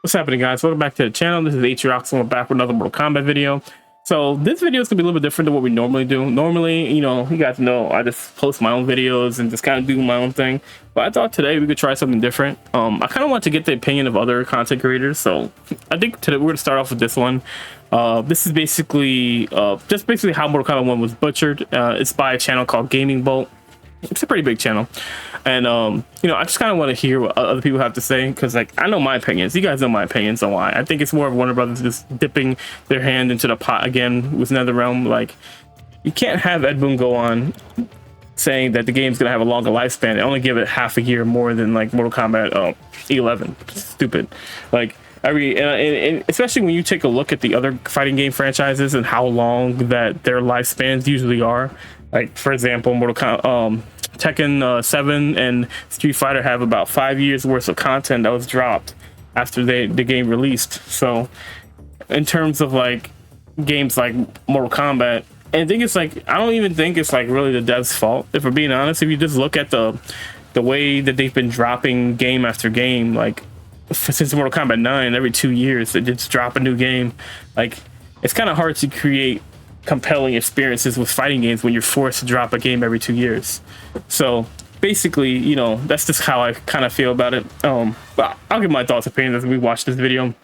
What's happening, guys? Welcome back to the channel. This is Atriox, and we're back with another Mortal Kombat video. So this video is gonna be a little bit different than what we normally do. Normally, you know, you guys know I just post my own videos and just kind of do my own thing. But I thought today we could try something different. I kind of want to get the opinion of other content creators. So I think today we're gonna start off with this one. This is basically just basically how Mortal Kombat 1 was butchered. It's by a channel called Gaming Bolt. It's a pretty big channel, and you know, I just kind of want to hear what other people have to say, because like I know my opinions, you guys know my opinions on why I think it's more of Warner Brothers just dipping their hand into the pot again with NetherRealm. Like, you can't have Ed Boon go on saying that the game's gonna have a longer lifespan and only give it half a year more than like Mortal Kombat 11. Stupid. Like, and especially when you take a look at the other fighting game franchises and how long that their lifespans usually are. Like, for example, Tekken 7 and Street Fighter have about 5 years worth of content that was dropped after the game released. So in terms of like games like Mortal Kombat, and I think it's like, I don't even think it's like really the devs' fault, if we're being honest. If you just look at the way that they've been dropping game after game, like since Mortal Kombat 9, every 2 years they just drop a new game. Like, it's kind of hard to create compelling experiences with fighting games when you're forced to drop a game every 2 years. So basically, you know, that's just how I kind of feel about it. But I'll give my thoughts and opinions as we watch this video.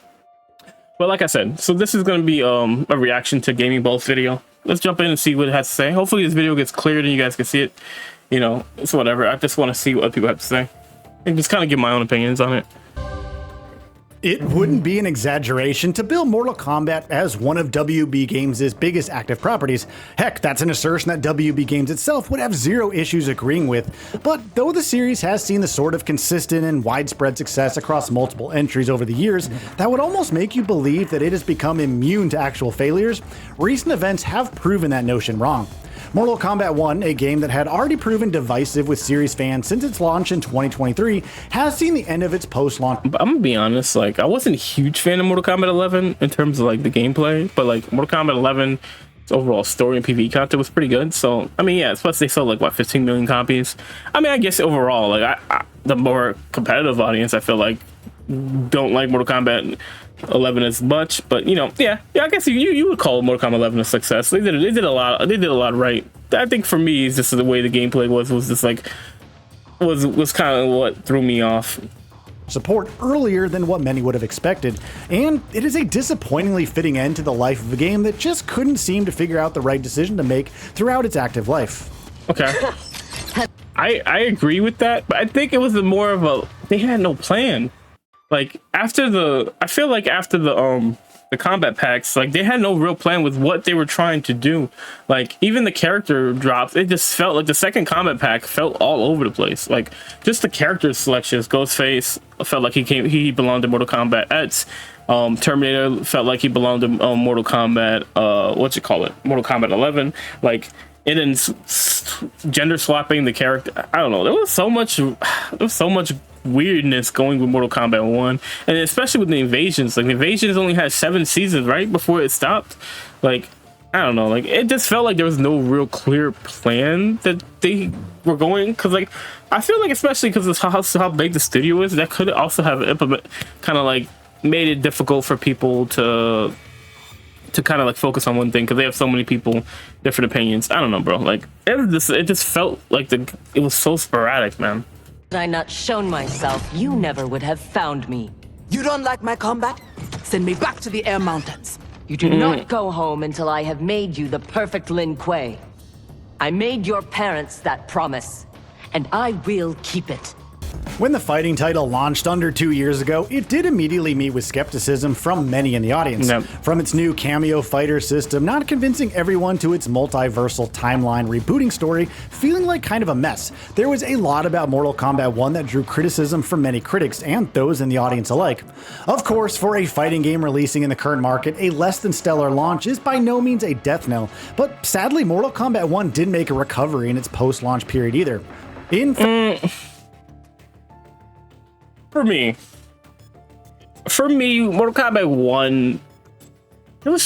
But like I said, so this is going to be a reaction to Gaming Bolt's video. Let's jump in and see what it has to say. Hopefully this video gets cleared and you guys can see it. You know, it's whatever. I just want to see what other people have to say and just kind of give my own opinions on it. It wouldn't be an exaggeration to bill Mortal Kombat as one of WB Games' biggest active properties. Heck, that's an assertion that WB Games itself would have zero issues agreeing with. But though the series has seen the sort of consistent and widespread success across multiple entries over the years that would almost make you believe that it has become immune to actual failures, recent events have proven that notion wrong. Mortal Kombat 1, a game that had already proven divisive with series fans since its launch in 2023, has seen the end of its post-launch. I'm gonna be honest, like, I wasn't a huge fan of Mortal Kombat 11 in terms of like the gameplay, but like Mortal Kombat 11, its overall story and PvE content was pretty good. So I mean, yeah, plus they sold like what, 15 million copies. I mean, I guess overall, like the more competitive audience, I feel like, don't like Mortal Kombat 11 as much, but you know, yeah, I guess you would call Mortal Kombat 11 a success. They did a lot right. I think for me, it's just the way the gameplay was just like was kind of what threw me off. Support earlier than what many would have expected, and it is a disappointingly fitting end to the life of a game that just couldn't seem to figure out the right decision to make throughout its active life. Okay. I agree with that, but I think it was more of a, they had no plan. Like I feel like after the combat packs, like they had no real plan with what they were trying to do. Like even the character drops, it just felt like the second combat pack felt all over the place. Like just the character selections, Ghostface felt like he belonged to Mortal Kombat X. Terminator felt like he belonged to Mortal Kombat Mortal Kombat 11. Like, and then gender swapping the character, I don't know, there was so much weirdness going with Mortal Kombat 1, and especially with the invasions. Like the invasions only had 7 seasons right before it stopped. Like, I don't know, like it just felt like there was no real clear plan that they were going, because like I feel like, especially because of how big the studio is, that could also have kind of like made it difficult for people to kind of like focus on one thing, because they have so many people, different opinions. I don't know, bro. Like it just felt like it was so sporadic, man. Had I not shown myself, you never would have found me. You don't like my combat? Send me back to the Air Mountains. You do not go home until I have made you the perfect Lin Kuei. I made your parents that promise, and I will keep it. When the fighting title launched under 2 years ago, it did immediately meet with skepticism from many in the audience. Yep. From its new cameo fighter system not convincing everyone, to its multiversal timeline rebooting story feeling like kind of a mess, there was a lot about Mortal Kombat 1 that drew criticism from many critics and those in the audience alike. Of course, for a fighting game releasing in the current market, a less than stellar launch is by no means a death knell, but sadly Mortal Kombat 1 didn't make a recovery in its post-launch period either. For me, Mortal Kombat 1, there was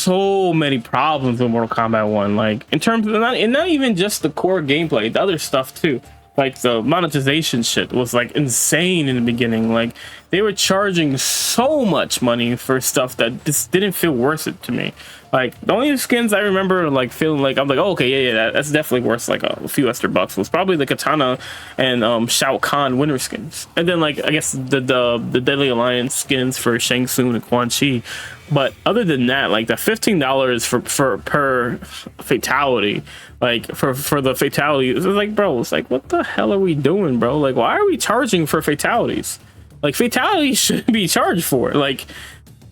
so many problems with Mortal Kombat 1. Like in terms of not even just the core gameplay, the other stuff too. Like the monetization shit was like insane in the beginning. Like they were charging so much money for stuff that just didn't feel worth it to me. Like the only skins I remember like feeling like I'm like, oh, okay, yeah, that's definitely worth like a few extra bucks was probably the Katana and Shao Kahn winter skins, and then like I guess the Deadly Alliance skins for Shang Tsung and Quan Chi. But other than that, like the $15 for per fatality, like for the fatality, it's like, bro, it's like, what the hell are we doing, bro? Like, why are we charging for fatalities? Like fatalities should be charged for. Like,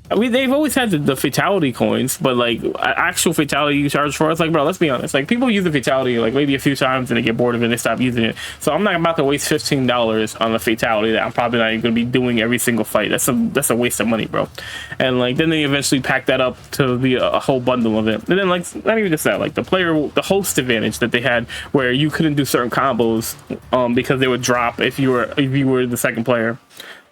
I mean, they've always had the fatality coins, but like actual fatality you charge for, it's like, bro, let's be honest. Like people use the fatality like maybe a few times and they get bored of it and they stop using it. So I'm not about to waste $15 on a fatality that I'm probably not even going to be doing every single fight. That's a waste of money, bro. And like then they eventually pack that up to be a whole bundle of it. And then like not even just that, like the host advantage that they had where you couldn't do certain combos because they would drop if you were the second player.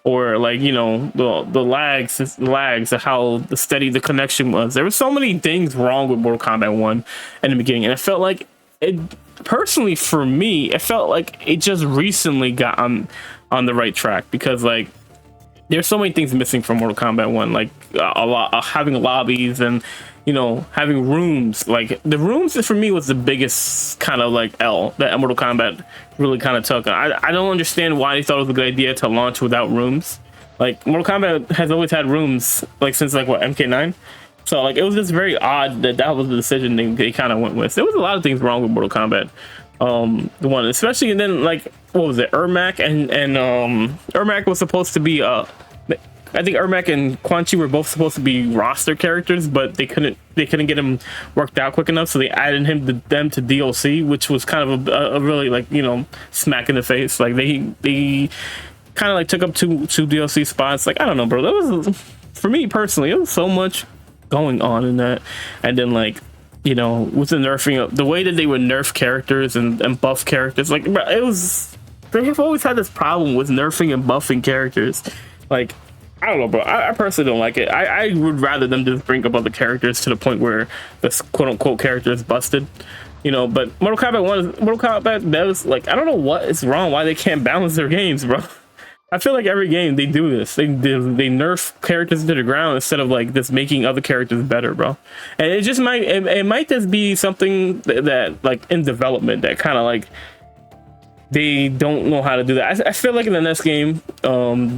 Or like, you know, the lags of how steady the connection was. There were so many things wrong with Mortal Kombat 1 in the beginning, and it felt like it personally for me, it felt like it just recently got on the right track, because like there's so many things missing from Mortal Kombat 1, like a lot having lobbies and, you know, having rooms. Like the rooms for me was the biggest kind of like L that Mortal Kombat really kind of took. I don't understand why they thought it was a good idea to launch without rooms. Like Mortal Kombat has always had rooms, like since like what, MK9. So like it was just very odd that was the decision they kind of went with. There was a lot of things wrong with Mortal Kombat. The one especially, and then like what was it, Ermac and Ermac was supposed to be I think Ermac and Quan Chi were both supposed to be roster characters, but they couldn't get him worked out quick enough, so they added them to DLC, which was kind of a really like, you know, smack in the face. Like they kind of like took up two DLC spots. Like I don't know, bro. That was, for me personally, it was so much going on in that, and then like, you know, with the nerfing, the way that they would nerf characters and buff characters, like it was, they have always had this problem with nerfing and buffing characters. Like I don't know, bro. I personally don't like it. I would rather them just bring up other characters to the point where this quote-unquote character is busted, you know. But Mortal Kombat devs, like, I don't know what is wrong, why they can't balance their games, bro. I feel like every game they do this. They nerf characters to the ground instead of like just making other characters better, bro. And it just might it might just be something that like in development that kind of like they don't know how to do that. I feel like in the next game,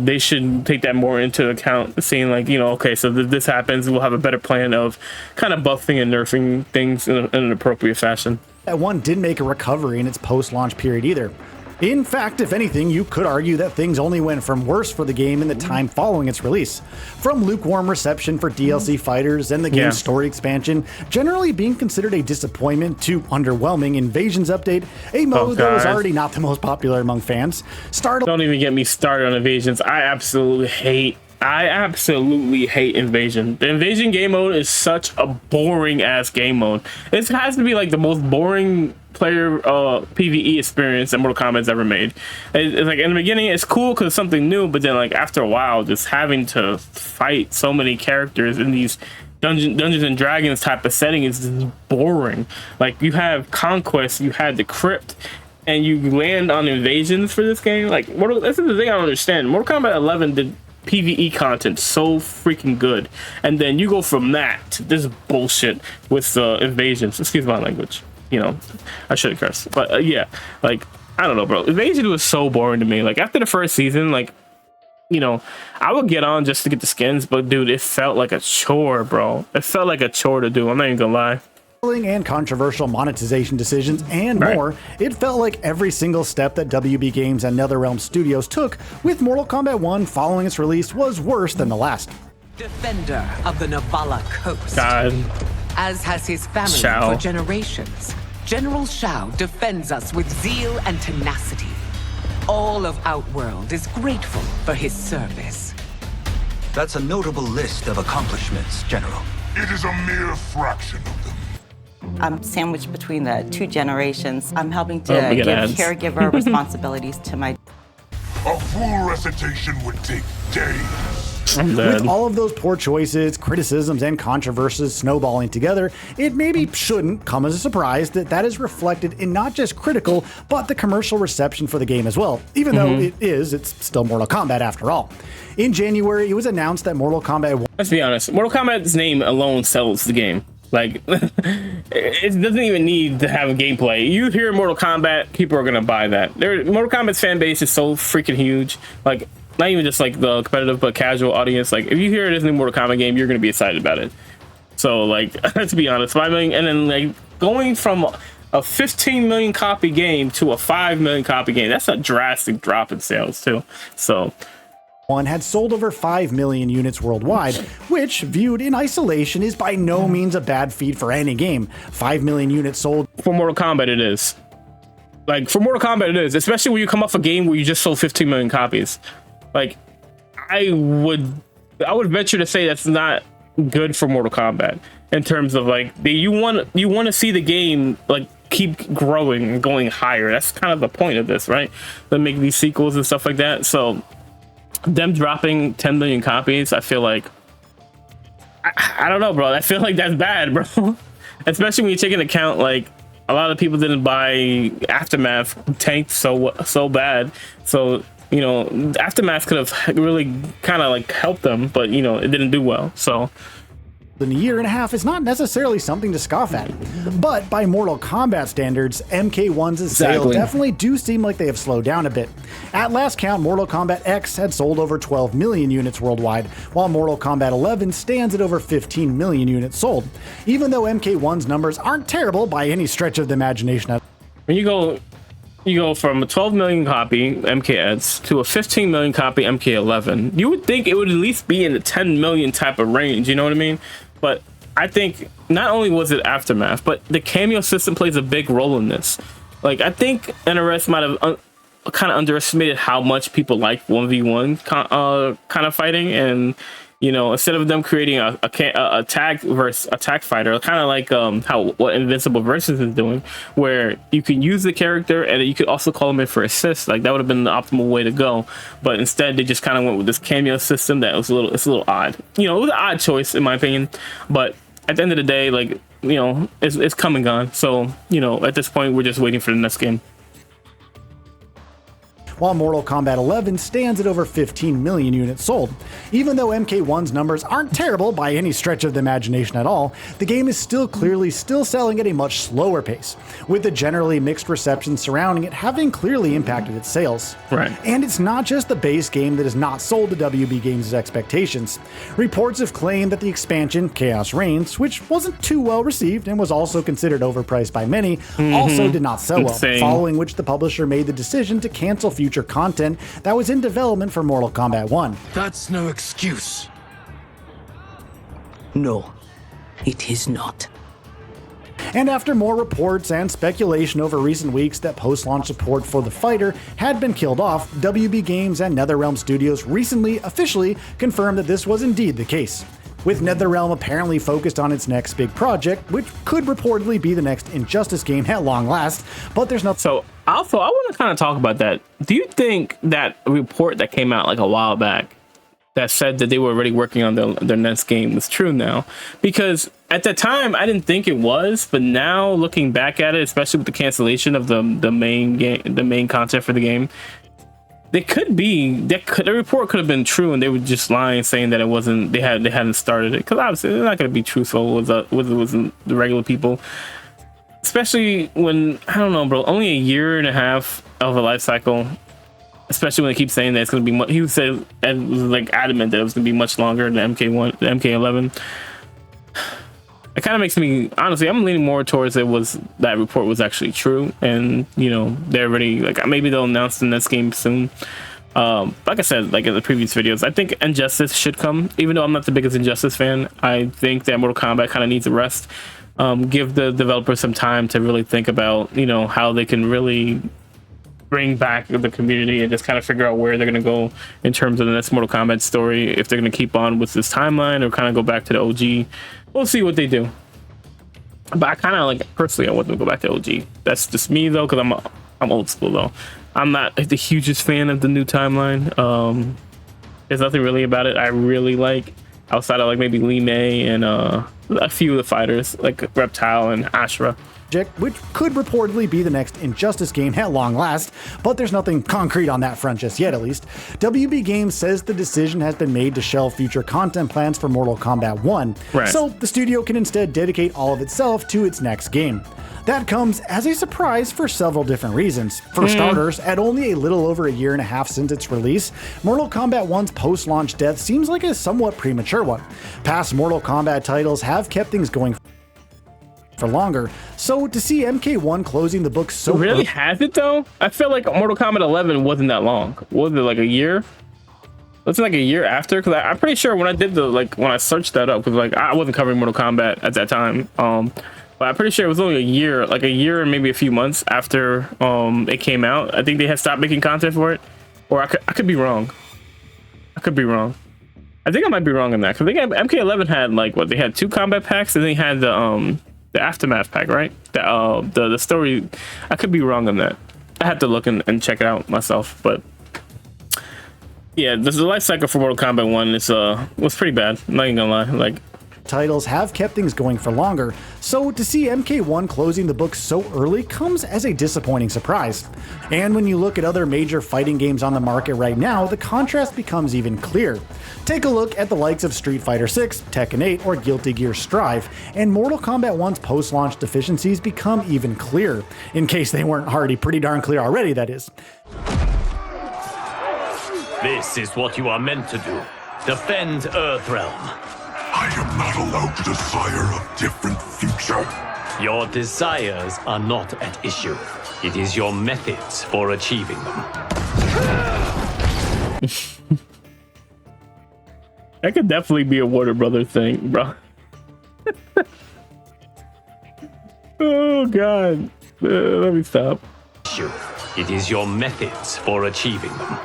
they should take that more into account, saying like, you know, okay, so this happens, we'll have a better plan of kind of buffing and nerfing things in an appropriate fashion. That one didn't make a recovery in its post-launch period either. In fact, if anything, you could argue that things only went from worse for the game in the time following its release. From lukewarm reception for DLC fighters and the game's story expansion generally being considered a disappointment to underwhelming Invasions update, a mode that was already not the most popular among fans. Don't even get me started on Invasions. I absolutely hate Invasion. The Invasion game mode is such a boring ass game mode. It has to be like the most boring player PvE experience that Mortal Kombat's ever made. It's like in the beginning it's cool because it's something new, but then like after a while, just having to fight so many characters in these Dungeons and Dragons type of setting is just boring. Like you have Conquest, you had the Crypt, and you land on Invasions for this game. Like this is the thing I don't understand. Mortal Kombat 11 did PvE content so freaking good, and then you go from that to this bullshit with Invasions. Excuse my language, you know, I shouldn't curse, but yeah, like I don't know, bro. Invasion was so boring to me. Like after the first season, like, you know, I would get on just to get the skins, but dude, it felt like a chore, bro. It felt like a chore to do. I'm not even gonna lie. And controversial monetization decisions and more, it felt like every single step that WB Games and NetherRealm Studios took with Mortal Kombat 1 following its release was worse than the last. Defender of the Navala coast. God. As has his family Shao. for generations, General Shao defends us with zeal and tenacity. All of Outworld is grateful for his service. That's a notable list of accomplishments, General. It is a mere fraction of them. I'm sandwiched between the two generations. I'm helping to give caregiver responsibilities to my... A full recitation would take days. With all of those poor choices, criticisms, and controversies snowballing together, it maybe shouldn't come as a surprise that that is reflected in not just critical, but the commercial reception for the game as well. Even though it's still Mortal Kombat after all. In January, it was announced that Mortal Kombat 1... Let's be honest, Mortal Kombat's name alone sells the game. Like, it doesn't even need to have a gameplay. You hear Mortal Kombat, people are gonna buy that. Mortal Kombat's fan base is so freaking huge. Like, not even just like the competitive, but casual audience. Like, if you hear it as a new Mortal Kombat game, you're gonna be excited about it. So, like, to be honest, 5 million, and then like going from a 15 million copy game to a 5 million copy game, that's a drastic drop in sales too. So. One had sold over 5 million units worldwide, which, viewed in isolation, is by no means a bad feat for any game. 5 million units sold. For Mortal Kombat, it is. Like, for Mortal Kombat, it is. Especially when you come off a game where you just sold 15 million copies. Like, I would venture to say that's not good for Mortal Kombat. In terms of, like, you want to see the game, like, keep growing and going higher. That's kind of the point of this, right? To make these sequels and stuff like that. So... them dropping 10 million copies, I feel like I don't know, bro. I feel like that's bad, bro. Especially when you take into account like a lot of people didn't buy Aftermath, tanked so bad. So, you know, Aftermath could have really kind of like helped them, but you know, it didn't do well. So in a year and a half is not necessarily something to scoff at. But by Mortal Kombat standards, MK1's sales definitely do seem like they have slowed down a bit. At last count, Mortal Kombat X had sold over 12 million units worldwide, while Mortal Kombat 11 stands at over 15 million units sold. Even though MK1's numbers aren't terrible by any stretch of the imagination. When you go from a 12 million copy MKX to a 15 million copy MK11, you would think it would at least be in the 10 million type of range, you know what I mean? But I think not only was it Aftermath, but the cameo system plays a big role in this. Like, I think NRS might have kind of underestimated how much people like 1v1 kind of fighting, and you know, instead of them creating a tag versus attack fighter, kind of like what Invincible Versus is doing, where you can use the character and you could also call them in for assists. Like, that would have been the optimal way to go, but instead they just kind of went with this cameo system that was it's a little odd. You know, it was an odd choice in my opinion, but at the end of the day, like, you know, it's come and gone. So, you know, at this point we're just waiting for the next game. While Mortal Kombat 11 stands at over 15 million units sold. Even though MK1's numbers aren't terrible by any stretch of the imagination at all, the game is clearly selling at a much slower pace, with the generally mixed reception surrounding it having clearly impacted its sales. Right. And it's not just the base game that has not sold to WB Games' expectations. Reports have claimed that the expansion, Chaos Reigns, which wasn't too well received and was also considered overpriced by many, also did not sell well, following which the publisher made the decision to cancel future content that was in development for Mortal Kombat 1. That's no excuse. No, it is not. And after more reports and speculation over recent weeks that post-launch support for the fighter had been killed off, WB Games and NetherRealm Studios recently officially confirmed that this was indeed the case. With NetherRealm apparently focused on its next big project, which could reportedly be the next Injustice game at long last, but there's no... So, also, I want to kind of talk about that. Do you think that report that came out like a while back that said that they were already working on their next game was true now? Because at the time, I didn't think it was, but now looking back at it, especially with the cancellation of the main content for the game, the report could have been true, and they were just lying, saying that it wasn't. They hadn't started it, because obviously they're not going to be truthful with the regular people, especially when, I don't know, bro. Only a year and a half of a life cycle, especially when they keep saying that it's going to be. He said and was like adamant that it was going to be much longer than MK1, the MK11. It kind of makes me, honestly, I'm leaning more towards that report was actually true, and you know, they're already, like, maybe they'll announce the next game soon. Like I said, like in the previous videos, I think Injustice should come, even though I'm not the biggest Injustice fan. I think that Mortal Kombat kind of needs a rest. Give the developers some time to really think about, you know, how they can really bring back the community and just kind of figure out where they're going to go in terms of the next Mortal Kombat story, if they're going to keep on with this timeline or kind of go back to the OG. We'll see what they do. But I kind of, like, personally, I want them to go back to OG. That's just me, though, because I'm old school, though. I'm not the hugest fan of the new timeline. There's nothing really about it I really like outside of like maybe Lee May and a few of the fighters like Reptile and Ashra. Which could reportedly be the next Injustice game at long last, but there's nothing concrete on that front just yet, at least. WB Games says the decision has been made to shelve future content plans for Mortal Kombat 1, right. So the studio can instead dedicate all of itself to its next game. That comes as a surprise for several different reasons. For starters, at only a little over a year and a half since its release, Mortal Kombat 1's post-launch death seems like a somewhat premature one. Past Mortal Kombat titles have kept things going for longer, so to see MK1 closing the book so really has it though. I feel like Mortal Kombat 11 wasn't that long. Was it like a year? Was it like a year after? Because I'm pretty sure when I did when I searched that up, because like I wasn't covering Mortal Kombat at that time, but I'm pretty sure it was only a year and maybe a few months after it came out. I think they had stopped making content for it, or I could be wrong. I think I might be wrong on that, because I think MK11 had like they had 2 combat packs, and they had the Aftermath pack, right? The story. I could be wrong on that. I have to look and check it out myself. But yeah, the life cycle for Mortal Kombat 1 was pretty bad. I'm not even gonna lie. Like, titles have kept things going for longer, so to see MK1 closing the book so early comes as a disappointing surprise. And when you look at other major fighting games on the market right now, the contrast becomes even clearer. Take a look at the likes of Street Fighter 6, Tekken 8, or Guilty Gear Strive, and Mortal Kombat 1's post-launch deficiencies become even clearer, in case they weren't already pretty darn clear already, that is. This is what you are meant to do. Defend Earthrealm. I am not allowed to desire a different future. Your desires are not at issue. It is your methods for achieving them. That could definitely be a Warner Brothers thing, bro. Oh god. Let me stop. It is your methods for achieving them.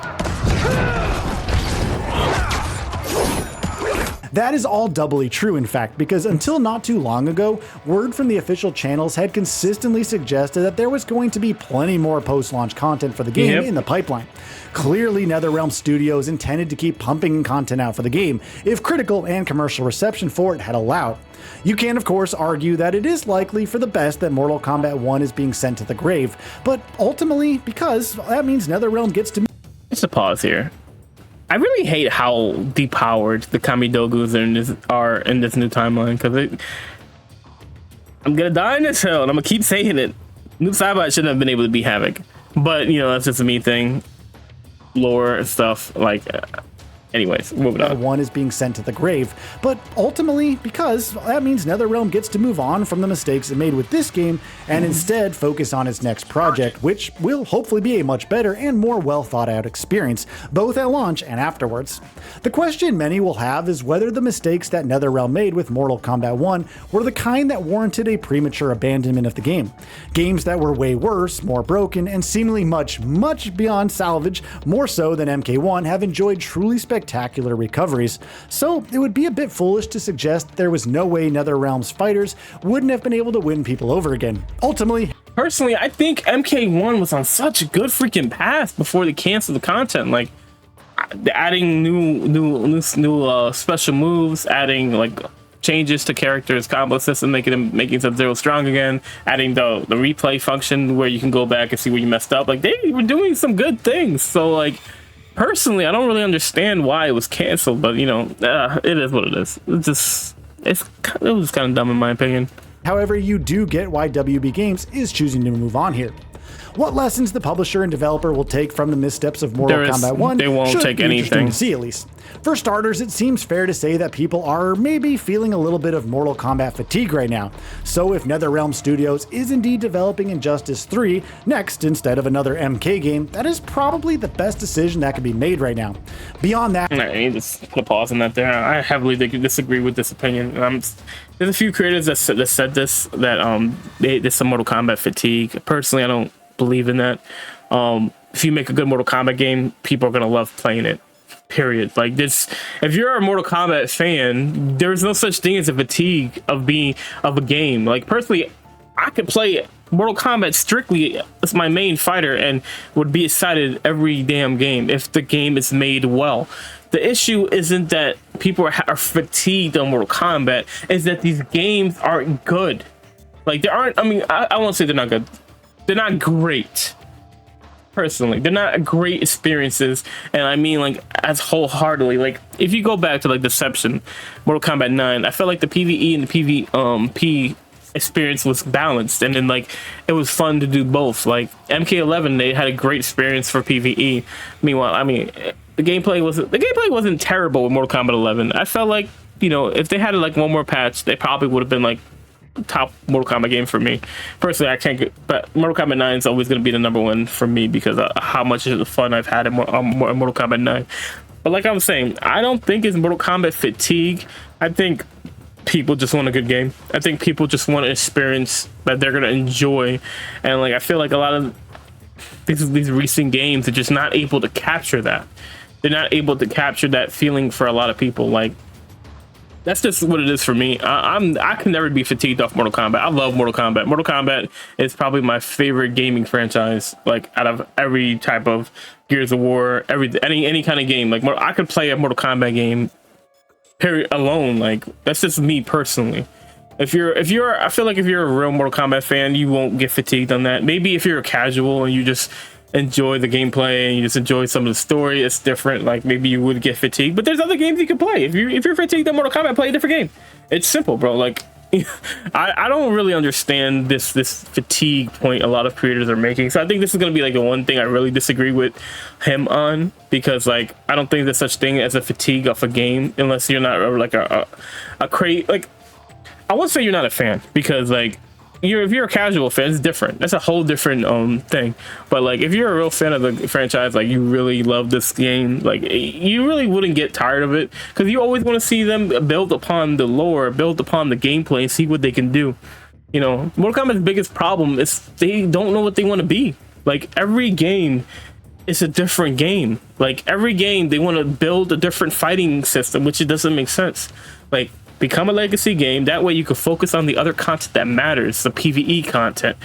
That is all doubly true, in fact, because until not too long ago, word from the official channels had consistently suggested that there was going to be plenty more post-launch content for the game in the pipeline. Clearly, NetherRealm Studios intended to keep pumping content out for the game, if critical and commercial reception for it had allowed. You can, of course, argue that it is likely for the best that Mortal Kombat 1 is being sent to the grave, but ultimately, because that means NetherRealm gets to... Just a pause here. I really hate how depowered the Kamidogus are in this new timeline, because I'm gonna die in this hell, and I'm gonna keep saying it. Noob Saibot shouldn't have been able to be Havoc, but you know, that's just a me thing. Lore and stuff, like anyways, moving on. One is being sent to the grave, but ultimately, because that means NetherRealm gets to move on from the mistakes it made with this game and instead focus on its next project, which will hopefully be a much better and more well thought out experience, both at launch and afterwards. The question many will have is whether the mistakes that NetherRealm made with Mortal Kombat 1 were the kind that warranted a premature abandonment of the game. Games that were way worse, more broken, and seemingly much beyond salvage, more so than MK1, have enjoyed truly spectacular recoveries, so it would be a bit foolish to suggest there was no way NetherRealm's fighters wouldn't have been able to win people over again. Ultimately, personally, I think MK1 was on such a good freaking path before they canceled the content. Like adding new special moves, adding like changes to characters, combo system, making Sub-Zero strong again, adding the replay function where you can go back and see where you messed up. Like they were doing some good things. So like personally, I don't really understand why it was canceled, but you know, it is what it is. It was kind of dumb in my opinion. However, you do get why WB Games is choosing to move on here. What lessons the publisher and developer will take from the missteps of Mortal Kombat 1 they won't take anything to see, at least. For starters, it seems fair to say that people are maybe feeling a little bit of Mortal Kombat fatigue right now. So if NetherRealm Studios is indeed developing Injustice 3 next instead of another MK game, that is probably the best decision that can be made right now. Beyond that, I need to put a pause on that there. I heavily disagree with this opinion. There's a few creators that said this, that there's some Mortal Kombat fatigue. Personally, I don't believe in that. If you make a good Mortal Kombat game, people are gonna love playing it. Period. Like this, if you're a Mortal Kombat fan, there's no such thing as a fatigue of a game. Like personally, I could play Mortal Kombat strictly is my main fighter and would be excited every damn game if the game is made well. The issue isn't that people are fatigued on Mortal Kombat, is that these games aren't good. Like, they aren't, I mean, I won't say they're not good. They're not great. Personally, they're not great experiences, and I mean, like, as wholeheartedly. Like, if you go back to like Deception, Mortal Kombat 9, I felt like the PvE and the PvP experience was balanced, and then like it was fun to do both. Like MK11, they had a great experience for PvE. Meanwhile, I mean, the gameplay wasn't terrible with Mortal Kombat 11. I felt like, you know, if they had like one more patch, they probably would have been like top Mortal Kombat game for me. Personally, I can't get, but Mortal Kombat 9 is always going to be the number one for me because of how much fun I've had in Mortal Kombat 9. But like I was saying, I don't think it's Mortal Kombat fatigue. I think people just want a good game. I think people just want an experience that they're going to enjoy. And like, I feel like a lot of these recent games are just not able to capture that. They're not able to capture that feeling for a lot of people. Like, that's just what it is for me. I can never be fatigued off Mortal Kombat. I love Mortal Kombat. Mortal Kombat is probably my favorite gaming franchise. Like, out of every type of Gears of War, any kind of game. Like, I could play a Mortal Kombat game, period, alone. Like, that's just me personally. I feel like if you're a real Mortal Kombat fan, you won't get fatigued on that. Maybe if you're a casual and you just enjoy the gameplay and you just enjoy some of the story, it's different. Like, maybe you would get fatigued, but there's other games you can play. If you're fatigued on Mortal Kombat, play a different game. It's simple, bro. Like, I don't really understand this fatigue point a lot of creators are making. So I think this is gonna be like the one thing I really disagree with him on, because like, I don't think there's such thing as a fatigue of a game unless you're not like a like, I won't say you're not a fan, because like, if you're a casual fan, it's different. That's a whole different thing. But like, if you're a real fan of the franchise, like you really love this game, like you really wouldn't get tired of it, because you always want to see them build upon the lore, build upon the gameplay, and see what they can do. You know, Mortal Kombat's biggest problem is they don't know what they want to be. Like, every game is a different game. Like, every game they want to build a different fighting system, which it doesn't make sense. Like, become a legacy game, that way you can focus on the other content that matters, the PvE content,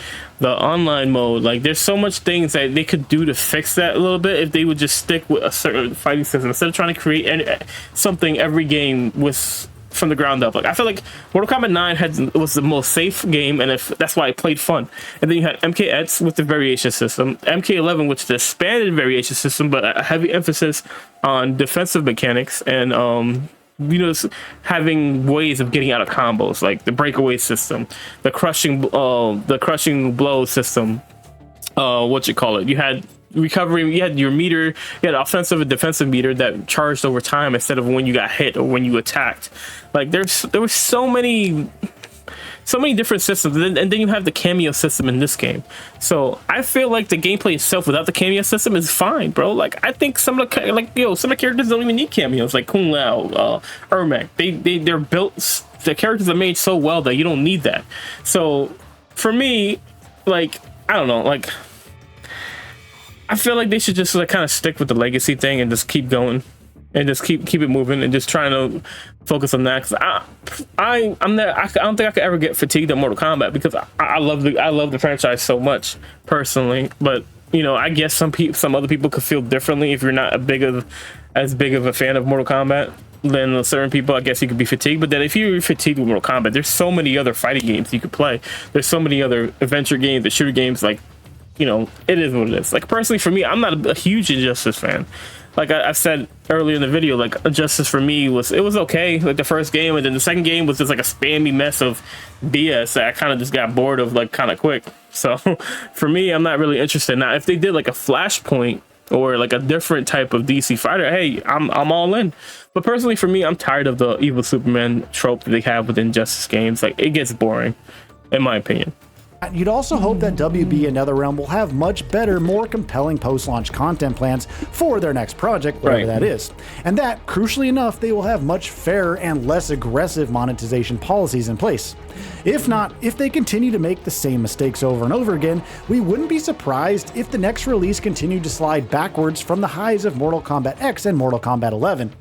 the online mode. Like, there's so much things that they could do to fix that a little bit if they would just stick with a certain fighting system instead of trying to create something every game was from the ground up. Like, I feel like Mortal Kombat 9 was the most safe game, and that's why it played fun. And then you had MKX with the variation system, MK11 with the expanded variation system, but a heavy emphasis on defensive mechanics, and you know, having ways of getting out of combos, like the breakaway system, the crushing blow system. You had recovery, you had your meter, you had offensive and defensive meter that charged over time instead of when you got hit or when you attacked. Like, there were so many different systems, and then you have the cameo system in this game. So I feel like the gameplay itself without the cameo system is fine, bro. Like, I think some of the characters don't even need cameos, like Kung Lao, Ermac. They're built, the characters are made so well that you don't need that. So for me, like, I don't know, like, I feel like they should just like kind of stick with the legacy thing and just keep going. And just keep it moving and just trying to focus on that. Cause I don't think I could ever get fatigued on Mortal Kombat, because I love the franchise so much personally. But you know, I guess some other people could feel differently. If you're not as big of a fan of Mortal Kombat, then certain people, I guess you could be fatigued. But then if you're fatigued with Mortal Kombat, there's so many other fighting games you could play. There's so many other adventure games, the shooter games. Like, you know, it is what it is. Like, personally, for me, I'm not a huge Injustice fan. Like I said earlier in the video, like, Injustice for me was okay, like the first game, and then the second game was just like a spammy mess of BS that I kind of just got bored of, like, kind of quick. So for me, I'm not really interested. Now, if they did like a Flashpoint or like a different type of DC fighter, hey, I'm all in. But personally, for me, I'm tired of the evil Superman trope that they have with Injustice games. Like, it gets boring, in my opinion. You'd also hope that WB and NetherRealm will have much better, more compelling post-launch content plans for their next project, whatever that is. And that, crucially enough, they will have much fairer and less aggressive monetization policies in place. If not, if they continue to make the same mistakes over and over again, we wouldn't be surprised if the next release continued to slide backwards from the highs of Mortal Kombat X and Mortal Kombat 11.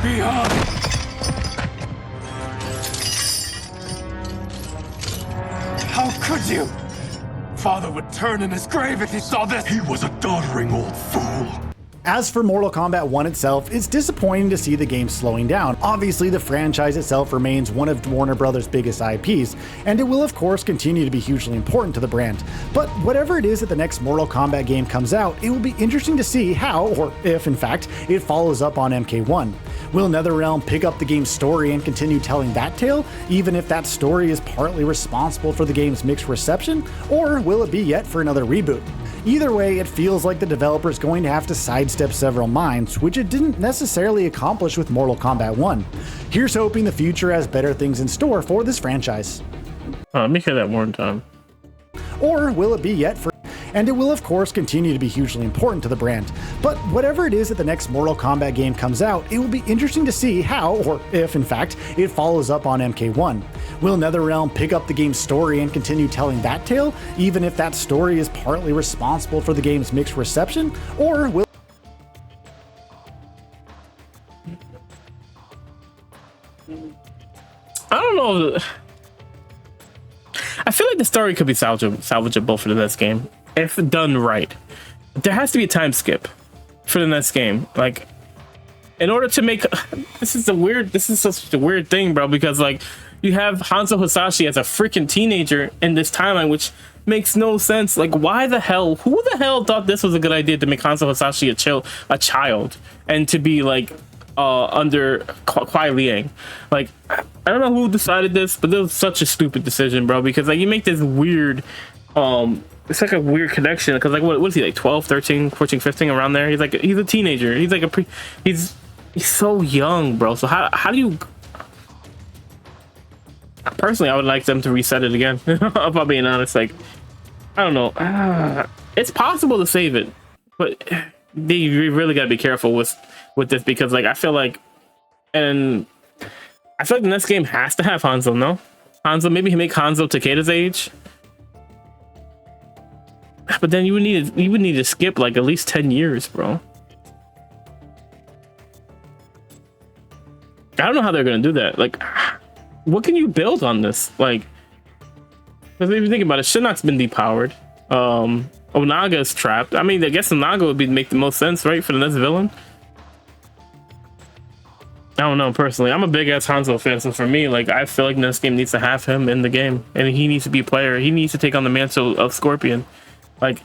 behind! How could you? Father would turn in his grave if he saw this! He was a doddering old fool. As for Mortal Kombat 1 itself, it's disappointing to see the game slowing down. Obviously, the franchise itself remains one of Warner Brothers' biggest IPs, and it will of course continue to be hugely important to the brand. But whatever it is that the next Mortal Kombat game comes out, it will be interesting to see how, or if in fact, it follows up on MK1. Will NetherRealm pick up the game's story and continue telling that tale, even if that story is partly responsible for the game's mixed reception, or will it be yet for another reboot? Either way, it feels like the developer is going to have to sidestep several minds, which it didn't necessarily accomplish with Mortal Kombat 1. Here's hoping the future has better things in store for this franchise. Let me hear that one time. Or will it be yet for... And it will of course continue to be hugely important to the brand. But whatever it is that the next Mortal Kombat game comes out, it will be interesting to see how, or if in fact, it follows up on MK1. Will NetherRealm pick up the game's story and continue telling that tale, even if that story is partly responsible for the game's mixed reception, or will... I don't know. I feel like the story could be salvageable for the next game if done right. There has to be a time skip for the next game. Like, in order to make this is such a weird thing, bro, because like you have Hanzo Hasashi as a freaking teenager in this timeline, which makes no sense. Like, who the hell thought this was a good idea to make Hanzo Hasashi a child and to be like under Kuai Liang? Like, I don't know who decided this, but it was such a stupid decision, bro, because like you make this weird it's like a weird connection, because like what is he, like 12, 13, 14, 15, around there? He's a teenager. He's like he's so young, bro. So how do you... Personally, I would like them to reset it again. If I'm being honest, like, I don't know. It's possible to save it, but you really gotta be careful with this, because like I feel like the next game has to have Hanzo. No, Hanzo, maybe make Hanzo Takeda's age, but then you would need to skip like at least 10 years, bro. I don't know how they're gonna do that. Like, what can you build on this? Like, because if you think about it, Shinnok's been depowered. Onaga's trapped. I mean, I guess Onaga would make the most sense, right, for the next villain. I don't know, personally. I'm a big ass Hanzo fan, so for me, like, I feel like this game needs to have him in the game, and he needs to be a player. He needs to take on the mantle of Scorpion. Like,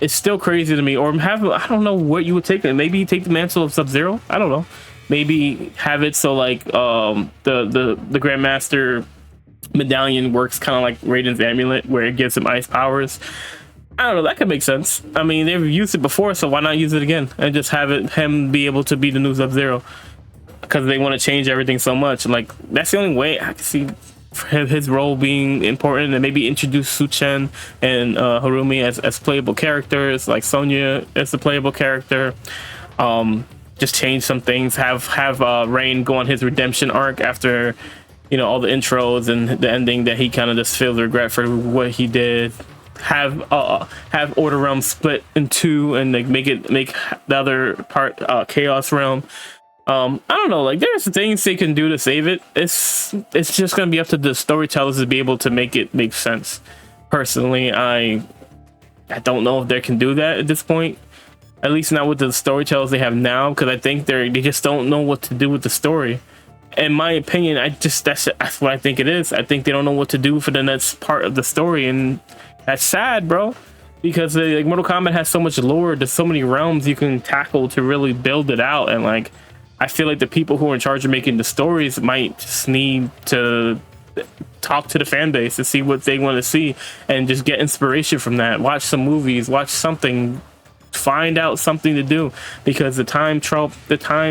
it's still crazy to me. Or I don't know what you would take. Maybe you take the mantle of Sub-Zero. I don't know. Maybe have it so like the Grandmaster medallion works kind of like Raiden's amulet, where it gives him ice powers. I don't know, that could make sense. I mean, they've used it before, so why not use it again and just have him be able to be the new Sub-Zero, because they want to change everything so much. Like, that's the only way I can see his role being important, and maybe introduce Su-Chen and Harumi as playable characters, like Sonya as the playable character. Just change some things, have Rain go on his redemption arc after, you know, all the intros and the ending, that he kind of just feels regret for what he did. Have Order Realm split in two and like make the other part Chaos Realm. I don't know, like, there's things they can do to save it. It's just gonna be up to the storytellers to be able to make it make sense. Personally, I don't know if they can do that at this point. At least not with the storytellers they have now, because I think they just don't know what to do with the story. In my opinion, that's what I think it is. I think they don't know what to do for the next part of the story, and that's sad, bro. Because like, Mortal Kombat has so much lore, there's so many realms you can tackle to really build it out, and like, I feel like the people who are in charge of making the stories might just need to talk to the fan base to see what they want to see, and just get inspiration from that. Watch some movies, watch something, find out something to do, because the time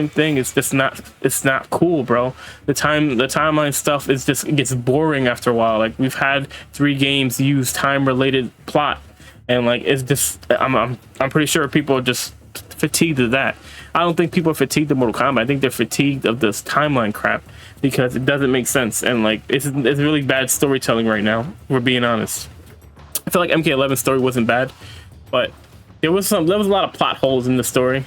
thing is just not cool, bro. The timeline stuff is just, it gets boring after a while. Like, we've had 3 games use time related plot, and like, it's just, I'm pretty sure people are just fatigued of that. I don't think people are fatigued of Mortal Kombat. I think they're fatigued of this timeline crap, because it doesn't make sense, and like, it's really bad storytelling right now, if we're being honest. I feel like MK11's story wasn't bad, but there was a lot of plot holes in the story.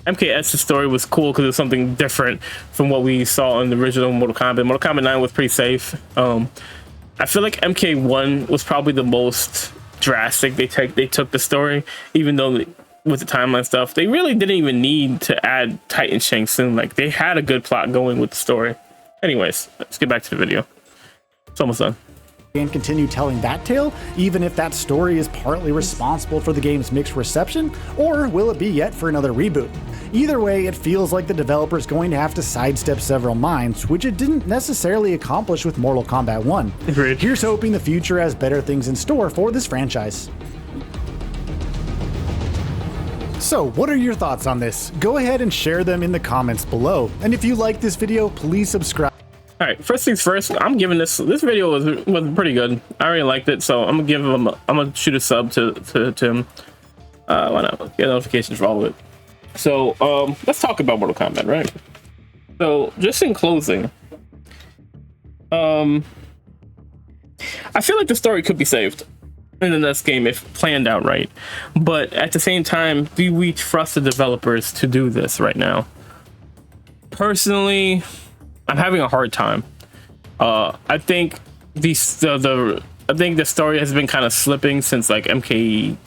MKS's story was cool because it was something different from what we saw in the original Mortal Kombat. Mortal Kombat 9 was pretty safe. I feel like MK1 was probably the most drastic. They took the story, even though with the timeline stuff, they really didn't even need to add Titan Shang Tsung. Like, they had a good plot going with the story. Anyways, let's get back to the video. It's almost done. And continue telling that tale, even if that story is partly responsible for the game's mixed reception, or will it be yet for another reboot? Either way, it feels like the developer's going to have to sidestep several minds, which it didn't necessarily accomplish with Mortal Kombat 1. Agreed. Here's hoping the future has better things in store for this franchise. So, what are your thoughts on this? Go ahead and share them in the comments below. And if you like this video, please subscribe. All right, first things first, I'm giving this video was pretty good. I really liked it, so I'm gonna give him I'm gonna shoot a sub to him. Why not? Get notifications for all of it. So let's talk about Mortal Kombat, right? So just in closing, I feel like the story could be saved in the next game if planned out right, but at the same time, do we trust the developers to do this right now? Personally, I'm having a hard time. I think the story has been kind of slipping since like MKX.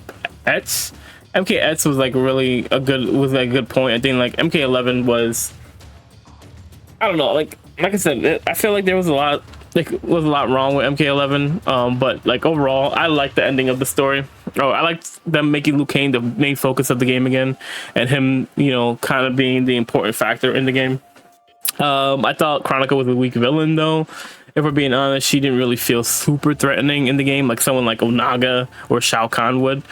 MKX was like really a good point. I think like MK11 was, I don't know, like I said, I feel like there was a lot wrong with MK11. But like overall, I like the ending of the story. Oh, I liked them making Liu Kang the main focus of the game again, and him, you know, kind of being the important factor in the game. I thought Chronica was a weak villain, though. If we're being honest, she didn't really feel super threatening in the game, like someone like Onaga or Shao Kahn would.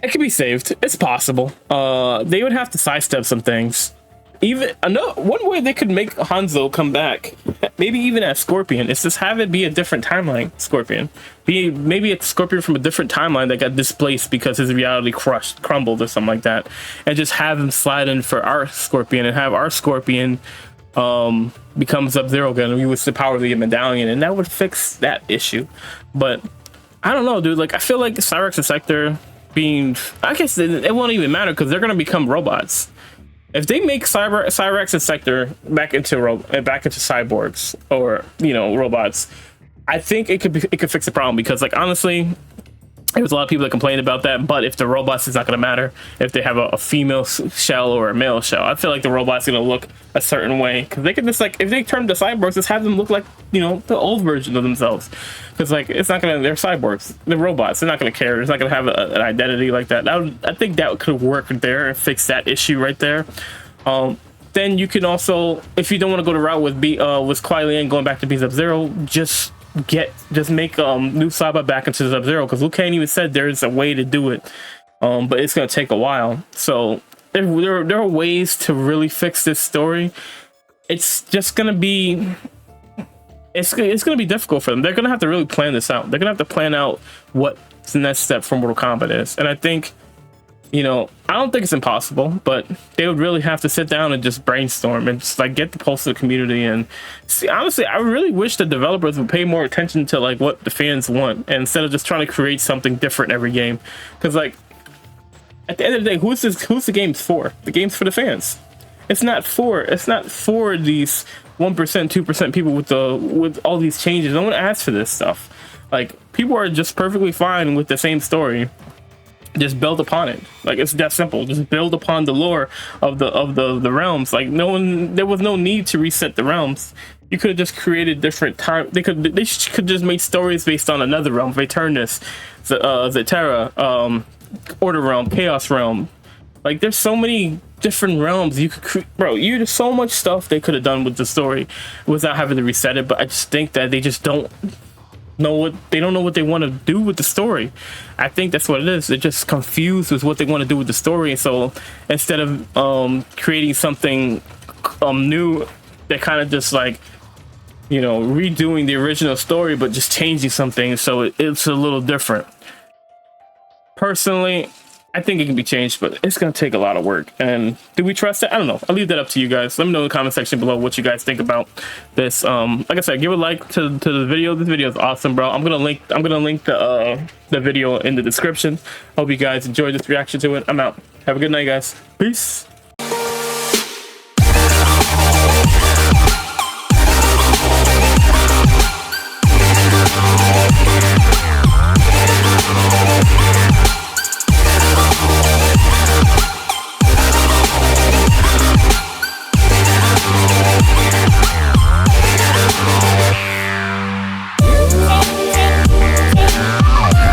It could be saved. It's possible. They would have to sidestep some things. Even one way they could make Hanzo come back, maybe even as Scorpion, is just have it be a different timeline Scorpion. Maybe it's Scorpion from a different timeline that got displaced because his reality crumbled or something like that, and just have him slide in for our Scorpion and have our Scorpion become Sub-Zero again, and we would the power of the medallion, and that would fix that issue. But I don't know, dude. Like, I feel like Cyrex and Sector being, I guess it won't even matter because they're gonna become robots. If they make Cyrex and Sector back into cyborgs or, you know, robots, I think it could fix the problem, because like honestly, there was a lot of people that complained about that. But if the robots, is not going to matter if they have a female shell or a male shell. I feel like the robot's going to look a certain way, because they could just, like, if they turn to cyborgs, just have them look like, you know, the old version of themselves. Because like it's not gonna, they're cyborgs, they're robots, they're not gonna care, it's not gonna have an identity like that. I think that could work there and fix that issue right there. Then you can also, if you don't want to go the route with Kuai Liang going back to be Sub-Zero, just make Noob Saibot back into Sub-Zero, because Liu Kang even said there's a way to do it, but it's gonna take a while. So there are ways to really fix this story. It's just gonna be, it's gonna be difficult for them. They're gonna have to really plan this out. They're gonna have to plan out what the next step for Mortal Kombat is. And I think, you know, I don't think it's impossible, but they would really have to sit down and just brainstorm and just like get the pulse of the community. And see, honestly, I really wish the developers would pay more attention to like what the fans want, and instead of just trying to create something different every game. Because like at the end of the day, who's the game's for? The game's for the fans. It's not for these 1%, 2% people with all these changes. No one asked for this stuff. Like, people are just perfectly fine with the same story. Just build upon it. Like, it's that simple. Just build upon the lore of the realms. Like, there was no need to reset the realms. You could have just created different time. They could just make stories based on another realm. Eternus, Zetera, Order Realm, Chaos Realm. Like, there's so many different realms you could there's so much stuff they could have done with the story without having to reset it. But I just think that they just don't know what they want to do with the story. I think that's what it is. They're just confused with what they want to do with the story. And so instead of creating something new, they're kind of just like, you know, redoing the original story, but just changing something so it's a little different. Personally, I think it can be changed, but it's going to take a lot of work. And do we trust it? I don't know. I'll leave that up to you guys. Let me know in the comment section below what you guys think about this. Like I said, give a like to the video. This video is awesome, bro. I'm gonna link the video in the description. Hope you guys enjoyed this reaction to it. I'm out. Have a good night, guys. Peace.